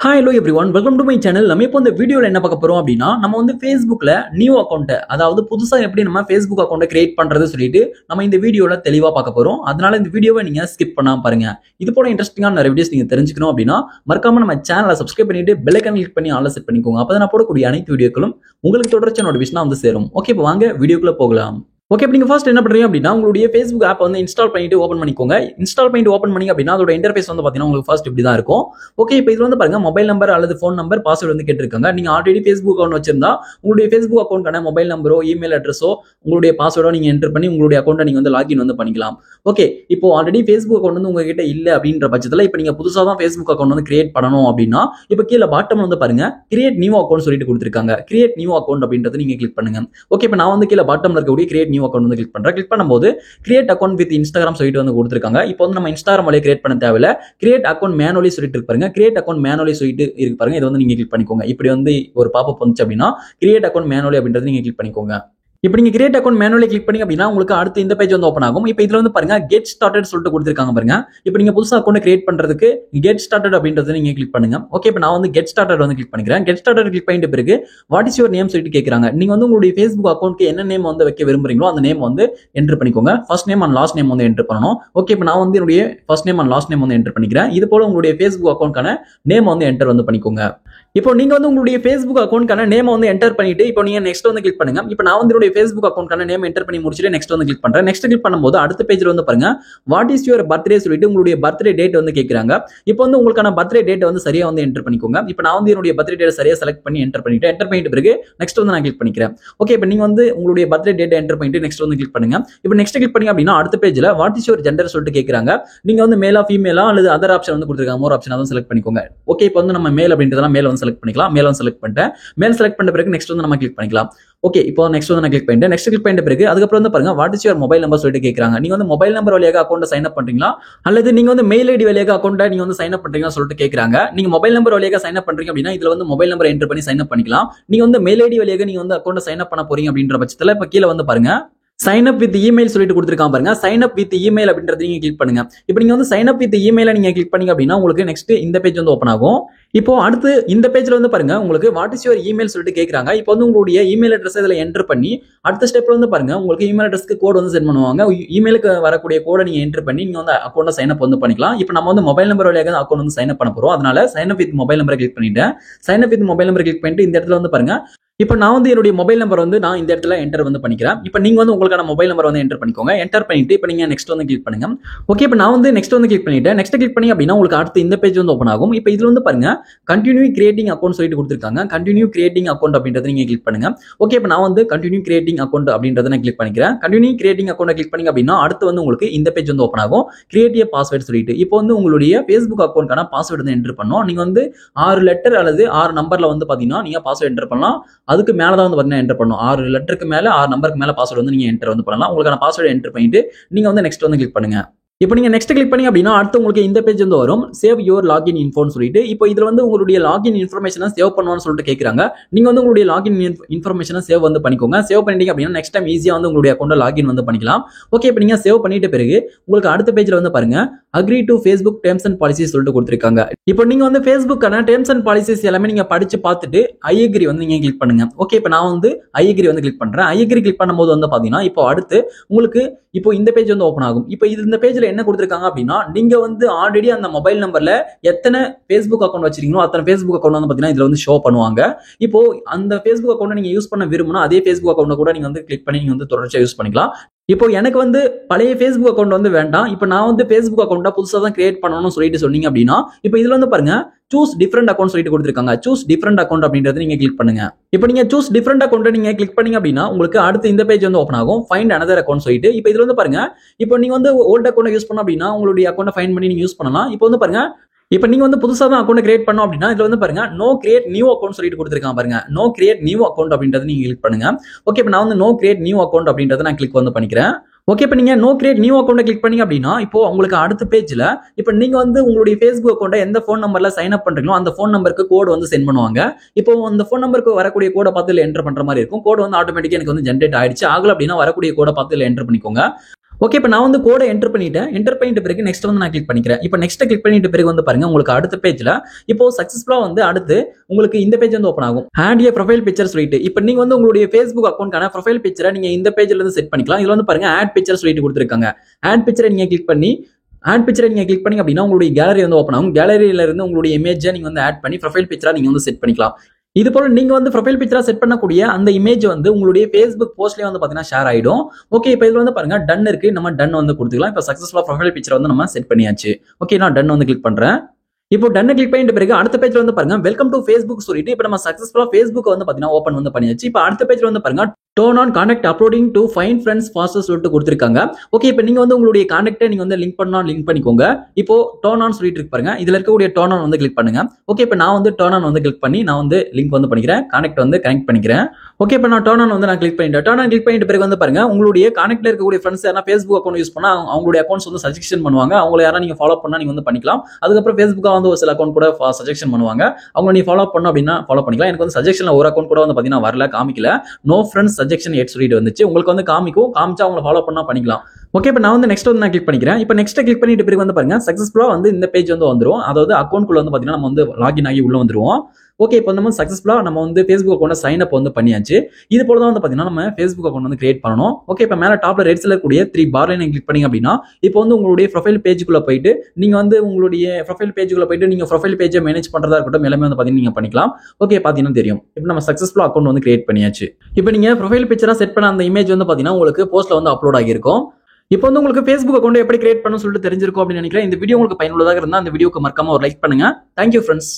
Hi, hello everyone. Welcome to my channel. நம்ம இப்போ இந்த வீடியோல என்ன பார்க்க போறோம் அப்படின்னா நம்ம வந்து Facebookல நியூ அக்கவுண்ட் அதாவது புதுசா எப்படி நம்ம Facebook அக்கவுண்ட் கிரியேட் பண்றது சொல்லிட்டு நம்ம இந்த வீடியோல தெளிவா பார்க்க போறோம். அதனால இந்த வீடியோவை நீங்க ஸ்கிப் பண்ணாம பாருங்க. இது போல இன்ட்ரெஸ்டிங்கான நிறைய வீடியோஸ் நீங்க தெரிஞ்சுக்கணும் அப்படின்னா மறக்காம நம்ம சேனலை சப்ஸ்கிரைப் பண்ணிட்டு பெல் ஐகான் கிளிக் பண்ணி ஆல்ல செட் பண்ணிக்கோங்க. அப்பதான் நான் போடக்கூடிய அனைத்து வீடியோக்களும் உங்களுக்கு தொடர்ச்சியான நோட்டிஃபிகேஷன் வந்து சேரும். ஓகே, இப்போ வாங்க வீடியோக்குள்ள போகலாம். ஓகே, இப்போ நீங்க ஃபர்ஸ்ட் என்ன பண்றீங்க அப்படின்னா உங்களுடைய Facebook ஆப் வந்து இன்ஸ்டால் பண்ணிட்டு ஓபன் பண்ணிக்கோங்க. இன்ஸ்டால் பண்ணிட்டு ஓபன் பண்ணீங்க அப்படின்னா அதோட இன்டர்ஃபேஸ் வந்து பாத்தீங்கன்னா உங்களுக்கு ஃபர்ஸ்ட் இப்படி தான் இருக்கும். ஓகே, இப்போ இதுல வந்து பாருங்க மொபைல் நம்பர் அல்லது ஃபோன் நம்பர் பாஸ்வேர்டு வந்து கேட்டிருக்காங்க. நீங்க ஆல்ரெடி Facebook அக்கவுண்ட் வச்சிருந்தா உங்களுடைய Facebook அக்கவுண்ட்கான மொபைல் நம்பரோ இமெயில் அட்ரஸோ உங்களுடைய பாஸ்வேர்டோ நீங்க என்டர் பண்ணி உங்களுடைய அக்கௌண்ட்டை நீங்க வந்து லாகின் வந்து பண்ணிக்கலாம். ஓகே, இப்போ ஆல்ரெடி Facebook அக்கவுண்ட் வந்து உங்ககிட்ட இல்ல அப்படின்ற பட்சத்துல இப்போ நீங்க புதுசா தான் Facebook அக்கவுண்ட் வந்து கிரியேட் பண்ணணும் அப்படின்னா இப்போ கீழே பாட்டம் வந்து பாருங்க கிரியேட் நியூ அக்கவுண்ட் சொல்லிட்டு கொடுத்திருக்காங்க. கிரியேட் நியூ அக்கவுண்ட் அப்படின்றத நீங்க கிளிக் பண்ணுங்க. ஓகே, இப்போ நான் வந்து கீழே பாட்டம்ல இருக்கக்கூடிய கிரியேட் நியூ அக்கவுண்ட் வந்து கிளிக் பண்றேன். கிளிக் பண்ணும்போது கிரியேட் அக்கவுண்ட் வித் இன்ஸ்டாகிராம் சொல்லிட்டு வந்து கொடுத்திருக்காங்க. இப்போ வந்து நம்ம இன்ஸ்டாகிராம் வழியா கிரியேட் பண்ண தேவையில்ல. கிரியேட் அக்கவுண்ட் மேனுவலி சொல்லிட்டு இருக்கு பாருங்க. கிரியேட் அக்கவுண்ட் மேனுவலி சொல்லிட்டு இருக்கு பாருங்க. இதை வந்து நீங்க கிளிக் பண்ணிக்கோங்க. இப்படி வந்து ஒரு பாப்பப் வந்துச்சு அப்படின்னா கிரியேட் அக்கவுண்ட் மேனுவலி அப்படின்றத நீங்க கிளிக் பண்ணிக்கோங்க. இப்போ நீங்க கிரியேட் அக்கவுண்ட் மேனுவலி கிளிக் பண்ணி அப்படின்னா உங்களுக்கு அடுத்து இந்த பேஜ் வந்து ஓப்பன் ஆகும். இப்போ இதுல வந்து பாருங்க கெட் ஸ்டார்டட் சொல்லிட்டு கொடுத்திருக்காங்க பாருங்க. இப்போ நீங்க புதுசா அக்கவுண்ட் கிரியேட் பண்றதுக்கு கெட் ஸ்டார்டட் அப்படின்றத நீங்க கிளிக் பண்ணுங்க. ஓகே, இப்போ நான் வந்து கெட் ஸ்டார்டட் வந்து கிளிக் பண்ணிக்கிறேன். கெட் ஸ்டார்டட் கிளிக் பண்ணிட்ட பிறகு வாட் இஸ் யுவர் நேம் சொல்லிட்டு கேட்கறாங்க. நீங்க வந்து உங்களுடைய Facebook அக்கவுண்ட்க்கு என்ன நேம் வந்து வைக்க விரும்புறீங்களோ அந்த நேம் வந்து என்டர் பண்ணிக்கோங்க. First name and last name வந்து என்டர் பண்ணணும். ஓகே, இப்போ நான் வந்து என்னுடைய first name and last name வந்து என்டர் பண்ணிக்கிறேன். இது போல உங்களுடைய Facebook அக்கவுண்ட்கான நேம் வந்து என்டர் வந்து பண்ணிக்கோங்க. இப்போ நீங்க வந்து உங்களுடைய Facebook அக்கவுண்ட்கான நேம் வந்து என்டர் பண்ணிட்டு இப்போ நீங்க நெக்ஸ்ட் வந்து கிளிக் பண்ணுங்க. இப்போ நான் வந்து என்னுடைய Facebook அக்கவுண்ட்கான நேம் என்டர் பண்ணி முடிச்சிட்டு நெக்ஸ்ட் வந்து கிளிக் பண்றேன். நெக்ஸ்ட் கிளிக் பண்ணும்போது அடுத்த பேஜ்ல வந்து பாருங்க வாட் இஸ் யுவர் பர்த்டே சொல்லிட்டு உங்களுடைய பர்த்டே டேட் வந்து கேக்குறாங்க. இப்போ வந்து உங்களுக்கான பர்த்டே டேட் வந்து சரியா வந்து என்டர் பண்ணிக்கோங்க. இப்போ நான் வந்து என்னுடைய பர்த்டே டேட் சரியா செலக்ட் பண்ணி என்டர் பண்ணிட்ட பிறகு நெக்ஸ்ட் வந்து நான் கிளிக் பண்ணிக்கிறேன். ஓகே, இப்போ நீங்க வந்து உங்களுடைய பர்த்டே டேட் என்டர் பண்ணிட்டு நெக்ஸ்ட் வந்து கிளிக் பண்ணுங்க. இப்போ நெக்ஸ்ட் கிளிக் பண்ணீங்க அப்படின்னா அடுத்த பேஜ்ல வாட் இஸ் யுவர் ஜெண்டர் சொல்லிட்டு கேக்குறாங்க. நீங்க வந்து மேலா ஃபீமேலா அல்லது அதர் ஆப்ஷன் வந்து கொடுத்திருக்காங்க. மோர் ஆப்ஷன் வந்து செலக்ட் பண்ணிக்கோங்க. ஓகே, இப்போ வந்து நம்ம மேல் அப்படின்றதெல்லாம் மேல வந்து செலக்ட் பண்ணிக்கலாம். மேல வந்து செலக்ட் பண்ணிட்டேன். மேல் செலக்ட் பண்ண பிறகு நெக்ஸ்ட் வந்து நம்ம கிளிக் பண்ணிக்கலாம். ஓகே, இப்போ நெக்ஸ்ட் வந்து நான் கிளிக் பண்ணிட்டேன். நெக்ஸ்ட் கிளிக் பண்ணிட்ட பிறகு அதுக்கப்புறம் வந்து பாருங்க what is your mobile number சொல்லிட்டு கேக்குறாங்க. நீங்க வந்து மொபைல் நம்பர் வழியாக அக்கௌண்ட் சைன் அப் பண்றீங்களா அல்லது நீங்க வந்து மெயில் ஐடி வழியாக அக்கௌண்ட் நீங்க வந்து சைன் அப் பண்றீங்களா சொல்லிட்டு கேக்குறாங்க. நீங்க மொபைல் நம்பர் வழியாக சைன் அப் பண்றீங்க அப்படின்னா இதுல வந்து மொபைல் நம்பர் என்டர் பண்ணி சைன் அப் பண்ணிக்கலாம். நீங்க வந்து மெயில் ஐடி வழியாக நீங்க வந்து அக்கௌண்ட் சைன் அப் பண்ண போறீங்க அப்படின்ற பட்சத்துல இப்ப கீழே வந்து பாருங்க சைன் அப் வித் இமெயில் சொல்லிட்டு கொடுத்திருக்காங்க பாருங்க. சைன் அப் வித் இமெயில் அப்படின்றது நீங்க கிளிக் பண்ணுங்க. இப்போ நீங்க வந்து சைன் அப் வித் இமெயில நீங்க கிளிக் பண்ணீங்க அப்படின்னா உங்களுக்கு நெக்ஸ்ட் இந்த பேஜ் வந்து ஓப்பன் ஆகும். இப்போ அடுத்து இந்த பேஜ்ல வந்து பாருங்க உங்களுக்கு வாட் இஸ் யுவர் இமெயில் சொல்லிட்டு கேக்குறாங்க. இப்போ வந்து உங்களுடைய இமெயில் அட்ரஸ் இதுல என்டர் பண்ணி அடுத்த ஸ்டெப்ல வந்து பாருங்க உங்களுக்கு இமெயில் அட்ரஸ்க்கு கோட் வந்து சென்ட் பண்ணுவாங்க. இமெயிலுக்கு வரக்கூடிய கோடை நீங்க என்டர் பண்ணி நீங்க வந்து அக்கௌண்ட் சைன் அப் வந்து பண்ணிக்கலாம். இப்போ நம்ம வந்து மொபைல் நம்பர் வழியாக அக்கௌண்ட் வந்து சைன் அப் பண்ண போறோம். அதனால சைன் அப் வித் மொபைல் நம்பரை கிளிக் பண்ணிட்டேன். சைன் அப் வித் மொபைல் நம்பரை கிளிக் பண்ணிட்டு இந்த இடத்துல வந்து பாருங்க இப்போ நான் வந்து என்னுடைய மொபைல் நம்பர் வந்து நான் இந்த இடத்துல என்டர் வந்து பண்ணிக்கிறேன். இப்போ நீங்க வந்து உங்களுக்கான மொபைல் நம்பர் வந்து என்டர் பண்ணிக்கோங்க. என்டர் பண்ணிட்டு இப்போ நீங்க நெக்ஸ்ட் வந்து கிளிக் பண்ணுங்க. ஓகே, இப்போ நான் வந்து நெக்ஸ்ட் வந்து கிளிக் பண்ணிட்டேன். நெக்ஸ்ட் கிளிக் பண்ணி அப்படின்னா உங்களுக்கு அடுத்து இந்த பேஜ் வந்து ஓப்பன் ஆகும். இப்போ இதுல வந்து பாருங்க கண்டினியூ கிரியேட்டிங் அக்கௌண்ட் சொல்லிட்டு கொடுத்திருக்காங்க. கண்டினியூ கிரியேட்டிங் அக்கௌண்ட் அப்படின்றத நீங்க கிளிக் பண்ணுங்க. ஓகே, இப்போ நான் வந்து கண்டினியூ கிரியேட்டிங் அக்கௌண்ட் அப்படின்றத நான் கிளிக் பண்ணிக்கிறேன். கண்டினியூ கிரியேட்டிங் அக்கௌண்ட் கிளிக் பண்ணீங்க அப்படின்னா அடுத்து வந்து உங்களுக்கு இந்த பேஜ் வந்து ஓப்பன் ஆகும். கிரியேட் எ பாஸ்வேர்ட் சொல்லிட்டு இப்போ வந்து உங்களுடைய Facebook அக்கௌண்ட்கான பாஸ்வேர்டு வந்து என்டர் பண்ணணும். நீங்க வந்து 6 லெட்டர் அல்லது 6 நம்பர்ல வந்து பாத்தீங்கன்னா நீங்க பாஸ்வேர்ட் என்டர் பண்ணலாம். அதுக்கு மேல தான் வந்து என்டர் பண்ணும். 6 லெட்டருக்கு மேல 6 நம்பருக்கு மேல பாஸ்வேர்ட் வந்து நீங்க என்டர் வந்து பண்ணலாம். உங்களுக்கான பாஸ்வேர்ட் என்டர் பண்ணிட்டு நீங்க வந்து நெக்ஸ்ட் வந்து கிளிக் பண்ணுங்க. இப்போ நீங்க நெக்ஸ்ட் கிளிக் பண்ணி அப்படின்னா அடுத்து உங்களுக்கு இந்த பேஜ் வந்து வரும் சேவ் யுவர் லாகின் இன்ஃபோன்னு சொல்லிட்டு. இப்போ இதுல வந்து உங்களுடைய லாகின் இன்ஃபர்மேஷனை சேவ் பண்ணுவான்னு சொல்லிட்டு கேக்குறாங்க. நீங்க வந்து உங்களுடைய லாகின் இன்ஃபர்மேஷனை சேவ் வந்து பண்ணிக்கோங்க. சேவ் பண்ணிட்டீங்க அப்படின்னா நெக்ஸ்ட் டைம் ஈஸியா வந்து உங்களுடைய அக்கௌண்ட்ல லாகின் வந்து பண்ணிக்கலாம். ஓகே, இப்போ நீங்க சேவ் பண்ணிட்ட பிறகு உங்களுக்கு அடுத்த பேஜ்ல வந்து பாருங்க agree to Facebook terms and policies சொல்லிட்டு கொடுத்திருக்காங்க. இப்போ நீங்க வந்து Facebookக்கான டெர்ம்ஸ் அண்ட் பாலிசிஸ் எல்லாமே நீங்க படிச்சு பார்த்துட்டு ஐ அக்ரி வந்து நீங்க கிளிக் பண்ணுங்க. ஓகே, இப்போ நான் வந்து ஐ அக்ரி வந்து கிளிக் பண்றேன். ஐ அக்ரி கிளிக் பண்ணும்போது வந்து பாத்தீங்கன்னா இப்போ அடுத்து உங்களுக்கு இப்போ இந்த பேஜ் வந்து ஓப்பன் ஆகும். இப்போ இந்த பேஜ்ல என்ன கொடுத்திருக்காங்க அப்படின்னா நீங்க வந்து ஆல்ரெடி அந்த மொபைல் நம்பர்ல எத்தனை Facebook அக்கௌண்ட் வச்சிருக்கீங்களோ அத்தனை Facebook அக்கௌண்ட் வந்து பாத்தீங்கன்னா இதுல வந்து ஷோ பண்ணுவாங்க. இப்போ அந்த Facebook அக்கௌண்ட் நீங்க யூஸ் பண்ண விரும்பினா அதே Facebook அக்கௌண்ட் கூட நீங்க வந்து கிளிக் பண்ணி நீங்க வந்து தொடர்ச்சியா யூஸ் பண்ணிக்கலாம். இப்போ எனக்கு வந்து பழைய Facebook அக்கௌண்ட் வந்து வேண்டாம். இப்போ நான் வந்து Facebook அக்கௌண்ட்டா புதுசா தான் கிரியேட் பண்ணணும்னு சொல்லிட்டு சொன்னீங்க அப்படின்னா இப்போ இதுல வந்து பாருங்க சூஸ் டிஃபரண்ட் அக்கௌண்ட் சொல்லிட்டு கொடுத்திருக்காங்க. சூஸ் டிஃபரண்ட் அக்கௌண்ட் அப்படின்றத நீங்க கிளிக் பண்ணுங்க. இப்போ நீங்க சூஸ் டிஃபரண்ட் அக்கௌண்ட் நீங்க கிளிக் பண்ணீங்க அப்படின்னா உங்களுக்கு அடுத்து இந்த பேஜ் வந்து ஓப்பன் ஆகும் ஃபைண்ட் another அக்கௌண்ட் சொல்லிட்டு. இப்போ இதுல வந்து பாருங்க இப்போ நீங்க வந்து ஓல்ட் அக்கௌண்ட் யூஸ் பண்ண அப்படின்னா உங்களுடைய அக்கௌண்ட்டை ஃபைண்ட் பண்ணி நீங்க யூஸ் பண்ணலாம். இப்போ வந்து பாருங்க இப்போ நீங்க வந்து புதுசா தான் அக்கௌண்ட் கிரியேட் பண்ணோம் அப்படின்னா இதுல வந்து பாருங்க நோ கிரியேட் நியூ அக்கௌண்ட் சொல்லிட்டு கொடுத்திருக்காங்க பாருங்க. நோ கிரியேட் நியூ அக்கௌண்ட் அப்படின்றத நீங்க கிளிக் பண்ணுங்க. ஓகே, இப்போ நான் வந்து நோ கிரியேட் நியூ அக்கௌண்ட் அப்படின்றத நான் கிளிக் வந்து பண்ணிக்கிறேன். ஓகே, இப்போ நீங்க no create new account click பண்ணீங்க அப்படின்னா இப்போ உங்களுக்கு அடுத்த பேஜ்ல இப்போ நீங்க வந்து உங்களுடைய Facebook அக்கௌண்ட்டை எந்த ஃபோன் நம்பர்ல சைன் அப் பண்றீங்களோ அந்த ஃபோன் நம்பருக்கு கோட் வந்து சென்ட் பண்ணுவாங்க. இப்போ அந்த ஃபோன் நம்பருக்கு வரக்கூடிய கோடை பார்த்து என்டர் பண்ற மாதிரி இருக்கும். கோட் வந்து ஆட்டோமேட்டிக்கா எனக்கு வந்து ஜென்ரேட் ஆயிடுச்சு. ஆகல அப்படின்னா வரக்கூடிய கோடை பார்த்து என்டர் பண்ணிக்கோங்க. ஓகே, இப்போ நான் வந்து கோடை என்டர் பண்ணிட்ட பிறகு நெக்ஸ்ட் வந்து நான் கிளிக் பண்ணிக்கிறேன். இப்போ நெக்ஸ்ட் கிளிக் பண்ணிட்ட பிறகு வந்து பாருங்க, உங்களுக்கு அடுத்த பேஜ்ல இப்போ சக்சஸ்ஃபுல்லா வந்து அடுத்து உங்களுக்கு இந்த பேஜ் வந்து ஓப்பன் ஆகும். ஆட் ஏ ப்ரொஃபைல் பிக்சர் சொல்லிட்டு இப்போ நீங்க வந்து உங்களுடைய Facebook அக்கௌண்ட்கான ப்ரொஃபைல் பிக்சரை நீங்க இந்த பேஜ்ல இருந்து செட் பண்ணிக்கலாம். இதுல வந்து பாருங்க ஆட் பிக்சர் சொல்லிட்டு கொடுத்துருக்காங்க. ஆட் பிக்சரை நீங்க கிளிக் பண்ணி அப்படின்னா உங்களுடைய கேலரி வந்து ஓப்பன் ஆகும். கேலரியில இருந்து உங்களுடைய இமேஜை நீங்க வந்து ஆட் பண்ணி ப்ரொஃபைல் பிக்சரா நீங்க வந்து செட் பண்ணிக்கலாம். இது போல நீங்க வந்து ப்ரொஃபைல் பிக்சரா செட் பண்ணக்கூடிய அந்த இமேஜ் வந்து உங்களுடைய Facebook போஸ்ட்லயே வந்து பாத்தீங்கன்னா ஷேர் ஆயிடும். ஓகே, இப்போ இதுல வந்து பாருங்க டன் இருக்கு, நம்ம டன் வந்து கொடுத்துக்கலாம். இப்போ சக்சஸ்ஃபுல்லா ப்ரொஃபைல் பிக்சர் வந்து நம்ம செட் பண்ணியாச்சு. ஓகே, நான் டன் வந்து கிளிக் பண்றேன். இப்போ டன் கிளிக் பண்ணிட்ட பிறகு அடுத்த பேஜ்ல வந்து பாருங்க வெல்கம் டு Facebook சொல்லிட்டு இப்போ நம்ம சக்சஸ்ஃபுல்லா Facebook வந்து பாத்தீங்கன்னா ஓபன் வந்து பண்ணியாச்சு. இப்போ அடுத்த பேஜ்ல வந்து பாருங்க turn on contact uploading to find friends faster சொல்லிட்டு கொடுத்துருக்காங்க. ஓகே, இப்போ நீங்க வந்து உங்களுடைய கான்டாக்டை நீங்க வந்து லிங்க் பண்ணிக்கோங்க. இப்போ டர்ன் ஆன் சொல்லிட்டு இருக்கு பாருங்க, இதுல இருக்கக்கூடிய டர்ன் ஆன் வந்து கிளிக் பண்ணுங்க. ஓகே, இப்போ நான் வந்து டர்ன் ஆன் வந்து கிளிக் பண்ணி நான் வந்து லிங்க் வந்து பண்ணிக்கிறேன், கான்டாக்ட் வந்து கனெக்ட் பண்ணிக்கிறேன். ஓகே, இப்போ நான் டர்ன் ஆன் வந்து நான் கிளிக் பண்ணிட்ட பிறகு வந்து பாருங்க உங்களுடைய கான்டாக்ட்ல இருக்கக்கூடிய ஃப்ரெண்ட்ஸ் யாரா Facebook அக்கௌண்ட் யூஸ் பண்ணா அவங்களுடைய அக்கௌண்ட்ஸ் வந்து சஜெக்ஷன் பண்ணுவாங்க. அவங்கள யாரா நீங்க ஃபாலோ பண்ணா நீங்க வந்து பண்ணிக்கலாம். அதுக்கப்புறம் Facebook வந்து ஒரு சில அக்கௌண்ட் கூட சஜெக்ஷன் பண்ணுவாங்க. அவங்க நீ ஃபாலோ பண்ணணும் அப்படின்னா ஃபாலோ பண்ணிக்கலாம். எனக்கு வந்து சஜெக்ஷன்ல ஒரு அக்கௌண்ட் கூட வந்து பாத்தீங்கன்னா வரல, காமிக்கல. நோ ஃப்ரெண்ட்ஸ் சஜெக்ஷன் எட் சொல்லிட்டு வந்துச்சு. உங்களுக்கு வந்து காமிச்சா அவங்களை ஃபாலோ பண்ணா பண்ணிக்கலாம். ஓகே, இப்போ நான் வந்து நெக்ஸ்ட் வந்து நான் கிளிக் பண்ணிக்கிறேன். இப்போ நெக்ஸ்ட் கிளிக் பண்ணிட்டு பிறகு வந்து பாருங்க சக்சஸ்ஃபுல்லா வந்து இந்த பேஜ் வந்து வந்துரும். அதாவது அக்கௌண்ட் குள்ள வந்து பாத்தீங்கன்னா நம்ம வந்து லாகின் ஆகி உள்ள வந்துருவோம். ஓகே, இப்போ நம்ம சக்சஸ்ஃபுல்லா நம்ம வந்து Facebook அக்கௌண்ட் சைன் அப் வந்து பண்ணியாச்சு. இது போல தான் வந்து பாத்தீங்கன்னா நம்ம Facebook அக்கௌண்ட் வந்து கிரியேட் பண்ணணும். ஓகே, இப்போ மேல டாப்ல ரைட் சைடுல இருக்கக்கூடிய 3 பார் லைன் கிளிக் பண்ணீங்க அப்படின்னா இப்போ வந்து உங்களுடைய ப்ரொஃபைல் பேஜுக்குள்ள போயிட்டு நீங்க வந்து உங்களுடைய ப்ரொஃபைல் பேஜுக்குள்ள போயிட்டு நீங்க ப்ரொஃபைல் பேஜை மேனேஜ் பண்றதா இருக்கட்டும் எல்லாமே வந்து பாத்தீங்கன்னா நீங்க பண்ணிக்கலாம். ஓகே, பாத்தீங்கன்னா தெரியும் இப்போ நம்ம சக்சஸ்ஃபுல்லா அக்கௌண்ட் வந்து கிரியேட் பண்ணியாச்சு. இப்போ நீங்க ப்ரொஃபைல் பிக்சரா செட் பண்ண அந்த இமேஜ் வந்து பாத்தீங்கன்னா உங்களுக்கு போஸ்ட்ல வந்து அப்லோட் ஆகியிருக்கும். இப்போ வந்து உங்களுக்கு Facebook அக்கௌண்ட் எப்படி கிரியேட் பண்ணணும்னு சொல்லிட்டு தெரிஞ்சிருக்கும் அப்படின்னு நினைக்கிறேன். இந்த வீடியோ உங்களுக்கு பயனுள்ளதாக இருந்தா அந்த வீடியோக்கு மறக்காம ஒரு லைக் பண்ணுங்க. Thank you friends.